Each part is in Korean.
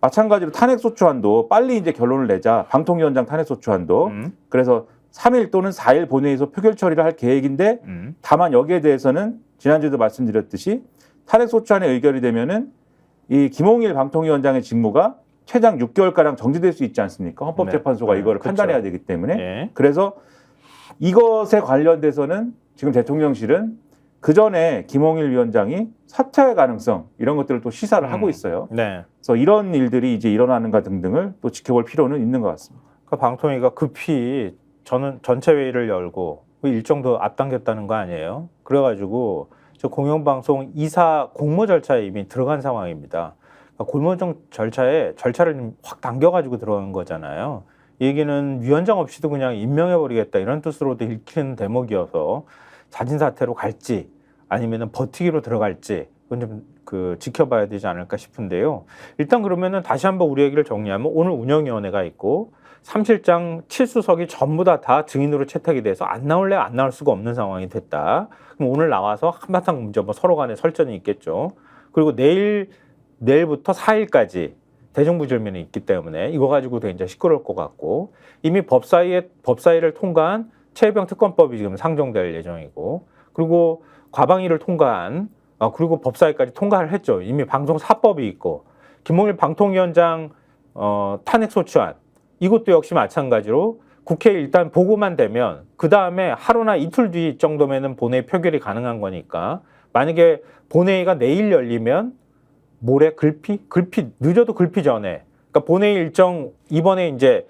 마찬가지로 탄핵소추안도 빨리 이제 결론을 내자. 방통위원장 탄핵소추안도. 그래서 3일 또는 4일 본회의에서 표결 처리를 할 계획인데 다만 여기에 대해서는 지난주에도 말씀드렸듯이 탄핵소추안에 의결이 되면은 이 김홍일 방통위원장의 직무가 최장 6개월가량 정지될 수 있지 않습니까? 헌법재판소가 네. 이거를 그렇죠. 판단해야 되기 때문에. 네. 그래서 이것에 관련돼서는 지금 대통령실은 그 전에 김홍일 위원장이 사퇴할 가능성 이런 것들을 또 시사를 하고 있어요. 네. 그래서 이런 일들이 이제 일어나는가 등등을 또 지켜볼 필요는 있는 것 같습니다. 그 방통위가 급히 저는 전체 회의를 열고 그 일정도 앞당겼다는 거 아니에요? 그래가지고 저 공영방송 이사 공모 절차에 이미 들어간 상황입니다. 그러니까 공모 절차를 확 당겨가지고 들어간 거잖아요. 이 얘기는 위원장 없이도 그냥 임명해버리겠다 이런 뜻으로도 읽히는 대목이어서 자진 사퇴로 갈지 아니면은 버티기로 들어갈지 그건 좀 그 지켜봐야 되지 않을까 싶은데요. 일단 그러면은 다시 한번 우리 얘기를 정리하면 오늘 운영위원회가 있고 3실장 7수석이 전부 다 증인으로 채택이 돼서 안 나올래 안 나올 수가 없는 상황이 됐다. 그럼 오늘 나와서 한바탕 문제 뭐 서로 간에 설전이 있겠죠. 그리고 내일부터 4일까지 대정부질문이 있기 때문에 이거 가지고도 이제 시끄러울 것 같고 이미 법사위를 통과한 최혜병 특검법이 지금 상정될 예정이고 그리고 과방위를 통과한 그리고 법사위까지 통과를 했죠. 이미 방송사법이 있고 김홍일 방통위원장 탄핵소추안 이것도 역시 마찬가지로 국회에 일단 보고만 되면 그 다음에 하루나 이틀 뒤 정도면은 본회의 표결이 가능한 거니까 만약에 본회의가 내일 열리면 모레 글피 늦어도 글피 전에 그러니까 본회의 일정 이번에 이제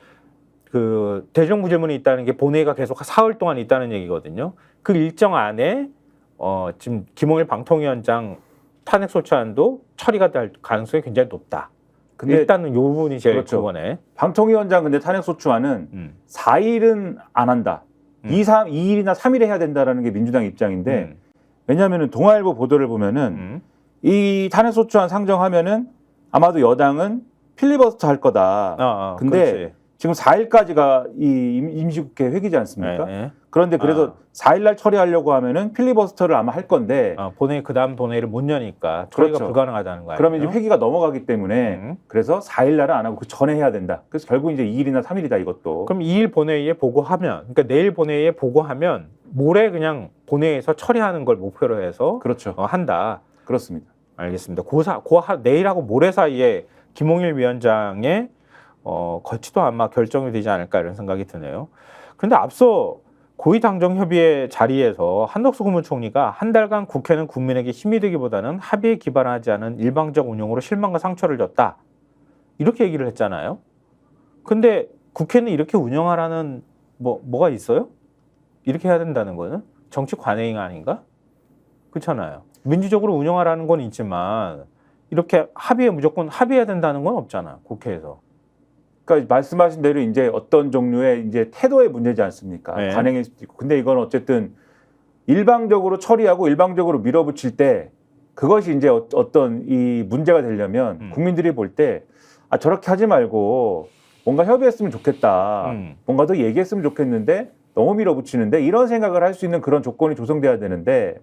그 대정부 질문이 있다는 게 본회의가 계속 사흘 동안 있다는 얘기거든요. 그 일정 안에 지금 김홍일 방통위원장 탄핵소추안도 처리가 될 가능성이 굉장히 높다. 근데 일단은 요 부분이 제일 그렇죠. 그거네. 방통위원장 근데 탄핵소추안은 4일은 안 한다. 2일이나 3일에 해야 된다라는 게 민주당 입장인데 왜냐하면 동아일보 보도를 보면은 이 탄핵소추안 상정하면은 아마도 여당은 필리버스터 할 거다. 근데 그렇지. 지금 4일까지가 이 임시국회 회기지 않습니까? 네. 그런데 그래서 4일날 처리하려고 하면은 필리버스터를 아마 할 건데 본회의 그다음 본회의를 못 여니까 처리가 그렇죠. 불가능하다는 거예요. 그러면 이제 회기가 넘어가기 때문에 그래서 4일날은 안 하고 그 전에 해야 된다. 그래서 결국 이제 2일이나 3일이다 이것도. 그럼 2일 본회의에 보고하면 그러니까 내일 본회의에 보고하면 모레 그냥 본회의에서 처리하는 걸 목표로 해서 그렇죠. 한다. 그렇습니다. 알겠습니다. 내일하고 모레 사이에 김홍일 위원장의 거치도 아마 결정이 되지 않을까 이런 생각이 드네요. 그런데 앞서 고위당정협의회 자리에서 한덕수 국무총리가 한 달간 국회는 국민에게 힘이 되기보다는 합의에 기반하지 않은 일방적 운영으로 실망과 상처를 줬다. 이렇게 얘기를 했잖아요. 근데 국회는 이렇게 운영하라는 뭐가 있어요? 이렇게 해야 된다는 거는 정치 관행 아닌가? 그렇잖아요. 민주적으로 운영하라는 건 있지만 이렇게 무조건 합의해야 된다는 건 없잖아. 국회에서. 그러니까 말씀하신 대로 이제 어떤 종류의 이제 태도의 문제지 않습니까? 네. 관행일 수도 있고. 근데 이건 어쨌든 일방적으로 처리하고 일방적으로 밀어붙일 때 그것이 이제 어떤 이 문제가 되려면 국민들이 볼 때 저렇게 하지 말고 뭔가 협의했으면 좋겠다. 뭔가 더 얘기했으면 좋겠는데 너무 밀어붙이는데 이런 생각을 할 수 있는 그런 조건이 조성돼야 되는데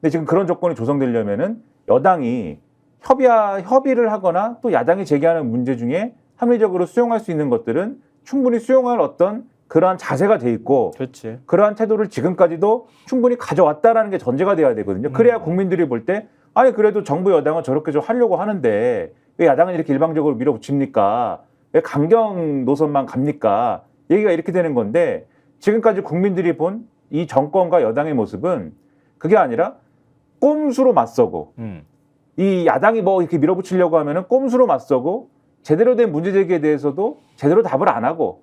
근데 지금 그런 조건이 조성되려면은 여당이 협의를 하거나 또 야당이 제기하는 문제 중에 합리적으로 수용할 수 있는 것들은 충분히 수용할 어떤 그러한 자세가 돼 있고 그렇지. 그러한 태도를 지금까지도 충분히 가져왔다라는 게 전제가 돼야 되거든요. 그래야 국민들이 볼 때 아니 그래도 정부 여당은 저렇게 좀 하려고 하는데 왜 야당은 이렇게 일방적으로 밀어붙입니까? 왜 강경 노선만 갑니까? 얘기가 이렇게 되는 건데 지금까지 국민들이 본 이 정권과 여당의 모습은 그게 아니라 꼼수로 맞서고 이 야당이 뭐 이렇게 밀어붙이려고 하면은 꼼수로 맞서고 제대로 된 문제 제기에 대해서도 제대로 답을 안 하고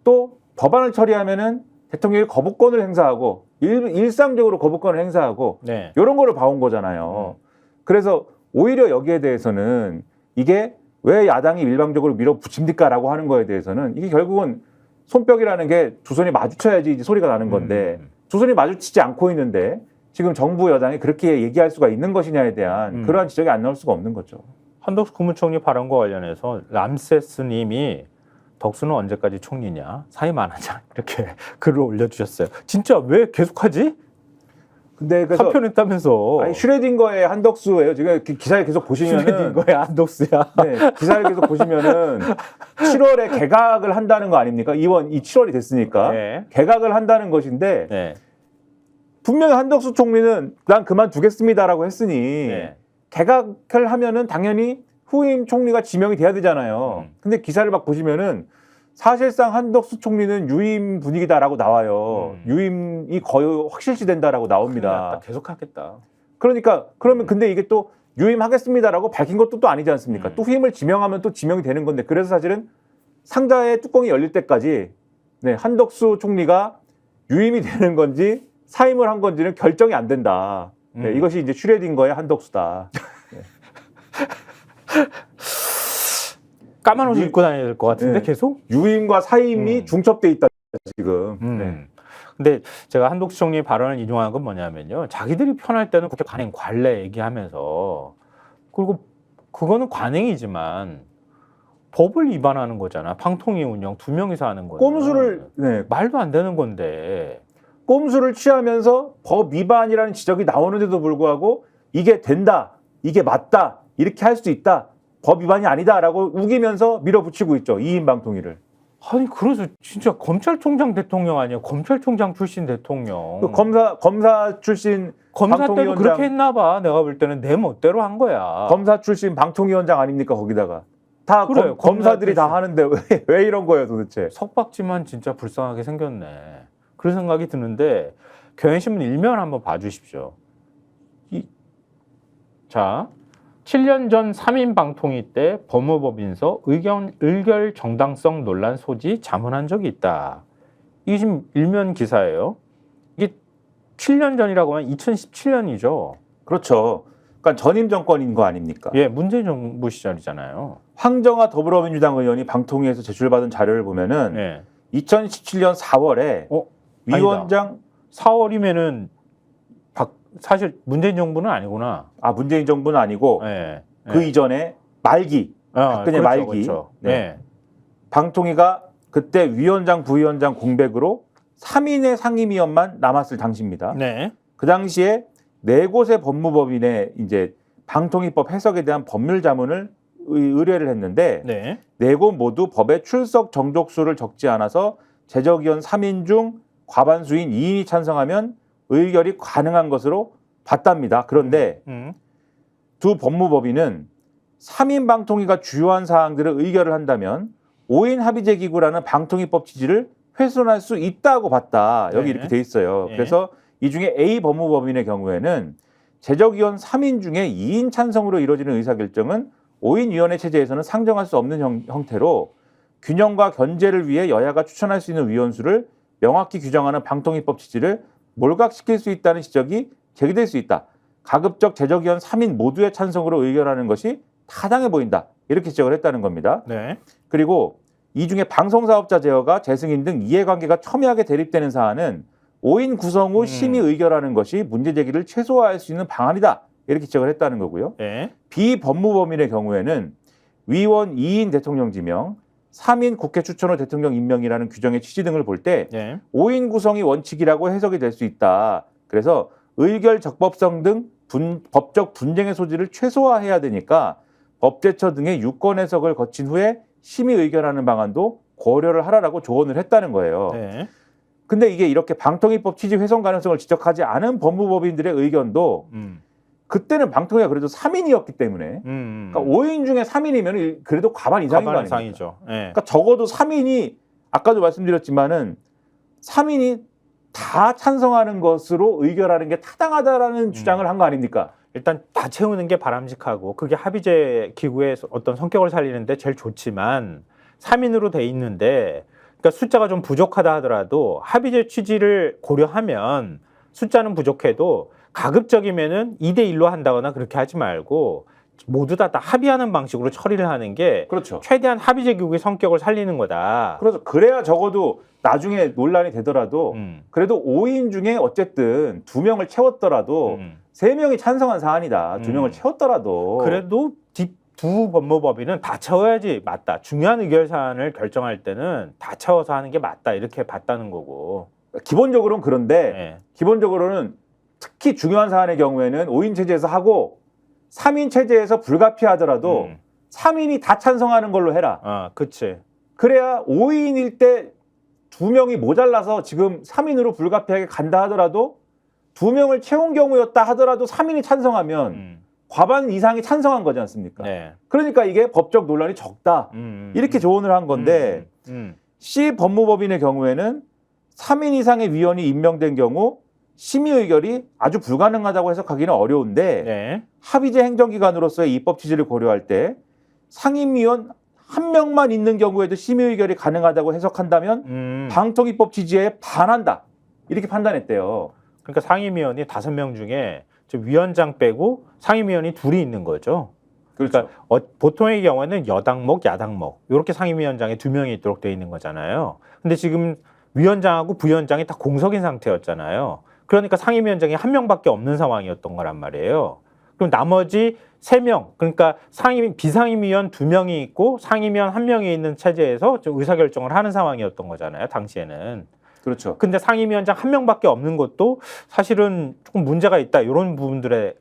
또 법안을 처리하면은 대통령이 거부권을 행사하고 일상적으로 거부권을 행사하고 네. 이런 거를 봐온 거잖아요. 그래서 오히려 여기에 대해서는 이게 왜 야당이 일방적으로 밀어붙입니까라고 하는 거에 대해서는 이게 결국은 손뼉이라는 게 두 손이 마주쳐야지 이제 소리가 나는 건데 두 손이 마주치지 않고 있는데 지금 정부 여당이 그렇게 얘기할 수가 있는 것이냐에 대한 그러한 지적이 안 나올 수가 없는 거죠. 한덕수 국무총리 발언과 관련해서 람세스님이 덕수는 언제까지 총리냐 사임 안 하자 이렇게 글을 올려주셨어요. 진짜 왜 계속하지? 근데 그래서 사표냈다면서. 아니, 슈레딩거의 한덕수예요. 지금 기사를 계속 보시면은 슈레딩거의 한덕수야. 네, 기사를 계속 보시면은 7월에 개각을 한다는 거 아닙니까? 이 7월이 됐으니까 네. 개각을 한다는 것인데 네. 분명히 한덕수 총리는 난 그만두겠습니다라고 했으니 네. 개각을 하면은 당연히 후임 총리가 지명이 돼야 되잖아요. 근데 기사를 막 보시면은 사실상 한덕수 총리는 유임 분위기다라고 나와요. 유임이 거의 확실시된다라고 나옵니다. 계속 하겠다. 그러니까 그러면 근데 이게 또 유임하겠습니다라고 밝힌 것도 또 아니지 않습니까? 또 후임을 지명하면 또 지명이 되는 건데 그래서 사실은 상자의 뚜껑이 열릴 때까지 네, 한덕수 총리가 유임이 되는 건지 사임을 한 건지는 결정이 안 된다. 네, 이것이 이제 슈레딩거의 한덕수다. 네. 까만 옷을 입고 다녀야 될 것 같은데 네. 계속? 유임과 사임이 중첩돼 있다 지금. 네. 근데 제가 한덕수 총리 발언을 인용한 건 뭐냐면요. 자기들이 편할 때는 국회 관행 관례 얘기하면서 그리고 그거는 관행이지만 법을 위반하는 거잖아. 방통위 운영 2명이서 하는 거는. 꼼수를 네, 말도 안 되는 건데. 꼼수를 취하면서 법 위반이라는 지적이 나오는데도 불구하고 이게 된다, 이게 맞다, 이렇게 할 수 있다, 법 위반이 아니다라고 우기면서 밀어붙이고 있죠. 2인 방통위를. 아니 그래서 진짜 검찰총장 대통령 아니에요. 검찰총장 출신 대통령. 그 검사 출신 검사 때도 방통위원장, 그렇게 했나 봐. 내가 볼 때는 내 멋대로 한 거야. 검사 출신 방통위원장 아닙니까 거기다가. 다 그래요, 검사들이 검사 다 하는데 왜 이런 거예요 도대체. 석박지만 진짜 불쌍하게 생겼네. 그런 생각이 드는데 경향신문 일면 한번 봐주십시오. 자, 7년 전 3인 방통위 때 법무법인서 의결 정당성 논란 소지 자문한 적이 있다. 이게 지금 일면 기사예요. 이게 7년 전이라고 하면 2017년이죠. 그렇죠. 그러니까 전임 정권인 거 아닙니까? 예, 문재인 정부 시절이잖아요. 황정화 더불어민주당 의원이 방통위에서 제출받은 자료를 보면은 예. 2017년 4월에 위원장 4월이면은 사실 문재인 정부는 아니구나. 문재인 정부는 아니고 예. 그 이전에 말기 박근혜 말기 그렇죠. 네. 네. 방통위가 그때 위원장 부위원장 공백으로 3인의 상임위원만 남았을 당시입니다. 네. 그 당시에 4곳의 법무법인에 이제 방통위법 해석에 대한 법률 자문을 의뢰를 했는데 네. 4곳 모두 법의 출석 정족수를 적지 않아서 제적위원 3인 중 과반수인 2인이 찬성하면 의결이 가능한 것으로 봤답니다. 그런데 두 법무법인은 3인 방통위가 주요한 사항들을 의결을 한다면 5인 합의제 기구라는 방통위법 취지를 훼손할 수 있다고 봤다. 여기 네. 이렇게 돼 있어요. 네. 그래서 이 중에 A 법무법인의 경우에는 제적위원 3인 중에 2인 찬성으로 이루어지는 의사결정은 5인 위원회 체제에서는 상정할 수 없는 형태로 균형과 견제를 위해 여야가 추천할 수 있는 위원수를 명확히 규정하는 방통위법 취지를 몰각시킬 수 있다는 지적이 제기될 수 있다. 가급적 제적위원 3인 모두의 찬성으로 의결하는 것이 타당해 보인다. 이렇게 지적을 했다는 겁니다. 네. 그리고 이 중에 방송사업자 제어가 재승인 등 이해관계가 첨예하게 대립되는 사안은 5인 구성 후 심의 의결하는 것이 문제 제기를 최소화할 수 있는 방안이다. 이렇게 지적을 했다는 거고요. 네. 비법무법인의 경우에는 위원 2인 대통령 지명, 3인 국회 추천 후 대통령 임명이라는 규정의 취지 등을 볼 때 네. 5인 구성이 원칙이라고 해석이 될 수 있다. 그래서 의결 적법성 등 법적 분쟁의 소지를 최소화해야 되니까 법제처 등의 유권 해석을 거친 후에 심의 의결하는 방안도 고려를 하라라고 조언을 했다는 거예요. 네. 근데 이게 이렇게 방통위법 취지 훼손 가능성을 지적하지 않은 법무법인들의 의견도 그때는 방통위가 그래도 3인이었기 때문에 그러니까 5인 중에 3인이면 그래도 과반 이상인 거 아닙니까? 이상이죠. 네. 그러니까 적어도 3인이 아까도 말씀드렸지만은 3인이 다 찬성하는 것으로 의결하는 게 타당하다라는 주장을 한 거 아닙니까? 일단 다 채우는 게 바람직하고 그게 합의제 기구의 어떤 성격을 살리는데 제일 좋지만 3인으로 돼 있는데 그러니까 숫자가 좀 부족하다 하더라도 합의제 취지를 고려하면 숫자는 부족해도 가급적이면은 2대1로 한다거나 그렇게 하지 말고 모두 다 합의하는 방식으로 처리를 하는 게 그렇죠. 최대한 합의제 기구의 성격을 살리는 거다. 그래서 그래야 적어도 나중에 논란이 되더라도 그래도 5인 중에 어쨌든 2명을 채웠더라도 3명이 찬성한 사안이다. 2명을 채웠더라도 그래도 두 법무법인은 다 채워야지 맞다. 중요한 의결 사안을 결정할 때는 다 채워서 하는 게 맞다. 이렇게 봤다는 거고. 기본적으로는 그런데 네. 기본적으로는 특히 중요한 사안의 경우에는 5인 체제에서 하고 3인 체제에서 불가피하더라도 3인이 다 찬성하는 걸로 해라. 아, 그치. 그래야 5인일 때 2명이 모자라서 지금 3인으로 불가피하게 간다 하더라도 2명을 채운 경우였다 하더라도 3인이 찬성하면 과반 이상이 찬성한 거지 않습니까? 네. 그러니까 이게 법적 논란이 적다. 이렇게 조언을 한 건데 C 법무법인의 경우에는 3인 이상의 위원이 임명된 경우 심의 의결이 아주 불가능하다고 해석하기는 어려운데 네. 합의제 행정기관으로서의 입법 취지를 고려할 때 상임위원 1명만 있는 경우에도 심의 의결이 가능하다고 해석한다면 방통위법 취지에 반한다. 이렇게 판단했대요. 그러니까 상임위원이 5명 중에 위원장 빼고 상임위원이 2이 있는 거죠. 그렇죠. 그러니까 보통의 경우에는 여당목, 야당목 이렇게 상임위원장에 2명이 있도록 돼 있는 거잖아요. 근데 지금 위원장하고 부위원장이 다 공석인 상태였잖아요. 그러니까 상임위원장이 1명밖에 없는 상황이었던 거란 말이에요. 그럼 나머지 3명, 그러니까 비상임위원 2명이 있고 상임위원 1명이 있는 체제에서 좀 의사결정을 하는 상황이었던 거잖아요. 당시에는. 그렇죠. 근데 상임위원장 1명밖에 없는 것도 사실은 조금 문제가 있다. 이런 부분들을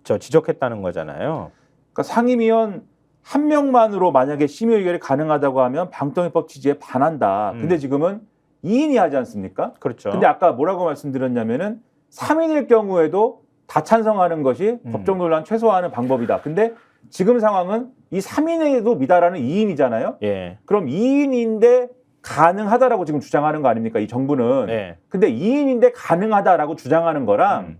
지적했다는 거잖아요. 그러니까 상임위원 1명만으로 만약에 심의 의결이 가능하다고 하면 방통위법 취지에 반한다. 근데 지금은 2인이 하지 않습니까? 그렇죠. 근데 아까 뭐라고 말씀드렸냐면은 3인일 경우에도 다 찬성하는 것이 법적 논란 최소화하는 방법이다. 근데 지금 상황은 이 3인에도 미달하는 2인이잖아요. 예. 그럼 2인인데 가능하다라고 지금 주장하는 거 아닙니까? 이 정부는. 예. 근데 2인인데 가능하다라고 주장하는 거랑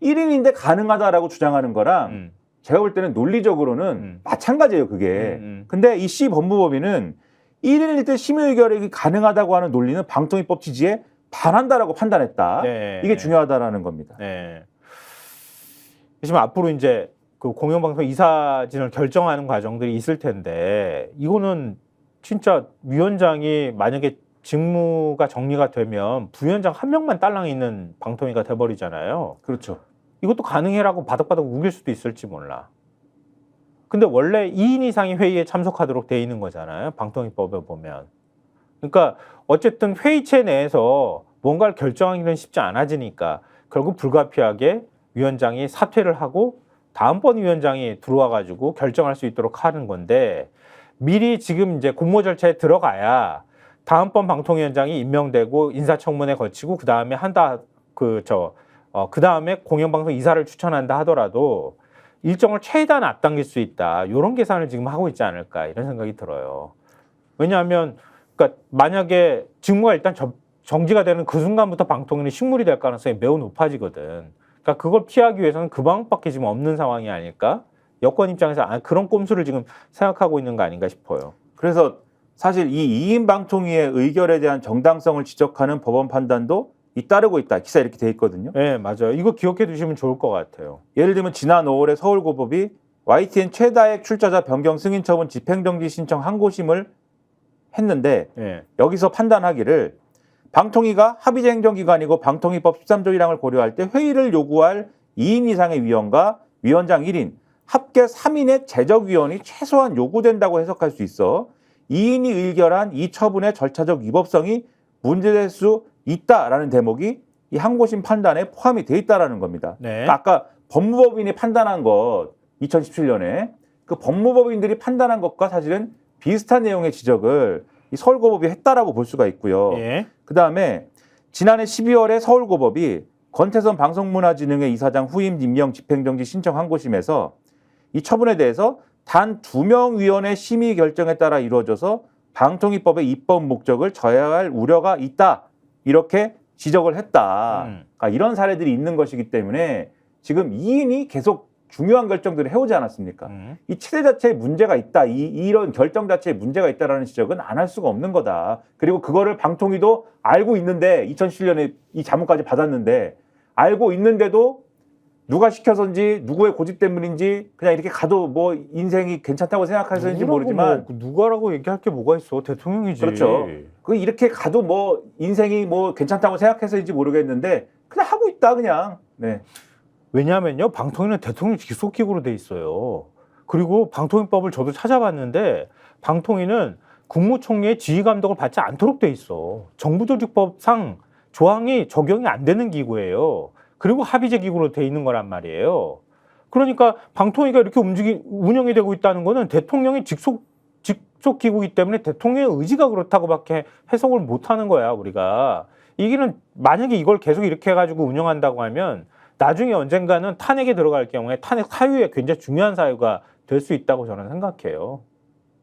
1인인데 가능하다라고 주장하는 거랑 제가 볼 때는 논리적으로는 마찬가지예요, 그게. 근데 이 C 법무법인은 1인일 때 심의 의결이 가능하다고 하는 논리는 방통위법 취지에 반한다라고 판단했다. 네. 이게 중요하다라는 겁니다. 네. 지금 앞으로 이제 그 공영방송 이사진을 결정하는 과정들이 있을 텐데 이거는 진짜 위원장이 만약에 직무가 정리가 되면 부위원장 1명만 딸랑 있는 방통위가 돼버리잖아요. 그렇죠. 이것도 가능해라고 바닥바닥 우길 수도 있을지 몰라. 근데 원래 2인 이상이 회의에 참석하도록 돼 있는 거잖아요. 방통위법에 보면. 그러니까 어쨌든 회의체 내에서 뭔가를 결정하기는 쉽지 않아지니까 결국 불가피하게 위원장이 사퇴를 하고 다음번 위원장이 들어와 가지고 결정할 수 있도록 하는 건데 미리 지금 이제 공모 절차에 들어가야 다음번 방통위원장이 임명되고 인사청문회 거치고 그 다음에 그 다음에 공영방송 이사를 추천한다 하더라도 일정을 최대한 앞당길 수 있다. 이런 계산을 지금 하고 있지 않을까 이런 생각이 들어요. 왜냐하면 그러니까 만약에 직무가 일단 정지가 되는 그 순간부터 방통위는 식물이 될 가능성이 매우 높아지거든. 그러니까 그걸 피하기 위해서는 그 방법밖에 지금 없는 상황이 아닐까? 여권 입장에서 그런 꼼수를 지금 생각하고 있는 거 아닌가 싶어요. 그래서 사실 이 2인 방통위의 의결에 대한 정당성을 지적하는 법원 판단도 잇따르고 있다. 기사 이렇게 돼 있거든요. 네, 맞아요. 이거 기억해 두시면 좋을 것 같아요. 예를 들면 지난 5월에 서울고법이 YTN 최다액 출자자 변경 승인 처분 집행정지 신청 항고심을 했는데 네. 여기서 판단하기를 방통위가 합의제 행정기관이고 방통위법 13조 1항을 고려할 때 회의를 요구할 2인 이상의 위원과 위원장 1인, 합계 3인의 재적위원이 최소한 요구된다고 해석할 수 있어 2인이 의결한 이 처분의 절차적 위법성이 문제될 수 있다라는 대목이 이 항고심 판단에 포함이 돼 있다라는 겁니다. 네. 그러니까 아까 법무법인이 판단한 것 2017년에 그 법무법인들이 판단한 것과 사실은 비슷한 내용의 지적을 이 서울고법이 했다라고 볼 수가 있고요. 예. 그다음에 지난해 12월에 서울고법이 권태선 방송문화진흥회 이사장 후임 임명 집행정지 신청 항고심에서 이 처분에 대해서 단 2명 위원의 심의 결정에 따라 이루어져서 방통위법의 입법 목적을 저해할 우려가 있다. 이렇게 지적을 했다. 그러니까 이런 사례들이 있는 것이기 때문에 지금 2인이 계속 중요한 결정들을 해오지 않았습니까? 이 체제 자체에 문제가 있다. 이런 결정 자체에 문제가 있다라는 지적은 안 할 수가 없는 거다. 그리고 그거를 방통위도 알고 있는데 2017년에 이 자문까지 받았는데 알고 있는데도 누가 시켜서인지 누구의 고집 때문인지 그냥 이렇게 가도 뭐 인생이 괜찮다고 생각해서인지 모르지만 누가라고 얘기할 게 뭐가 있어? 대통령이지. 그렇죠. 그 이렇게 가도 뭐 인생이 뭐 괜찮다고 생각해서인지 모르겠는데 그냥 하고 있다 그냥. 네. 왜냐하면요, 방통위는 대통령 직속기구로 돼 있어요. 그리고 방통위법을 저도 찾아봤는데 방통위는 국무총리의 지휘 감독을 받지 않도록 돼 있어. 정부조직법상 조항이 적용이 안 되는 기구예요. 그리고 합의제 기구로 돼 있는 거란 말이에요. 그러니까 방통위가 이렇게 운영이 되고 있다는 거는 대통령의 직속 기구이기 때문에 대통령의 의지가 그렇다고밖에 해석을 못 하는 거야, 우리가. 이게는 만약에 이걸 계속 이렇게 해가지고 운영한다고 하면 나중에 언젠가는 탄핵에 들어갈 경우에 탄핵 사유에 굉장히 중요한 사유가 될 수 있다고 저는 생각해요.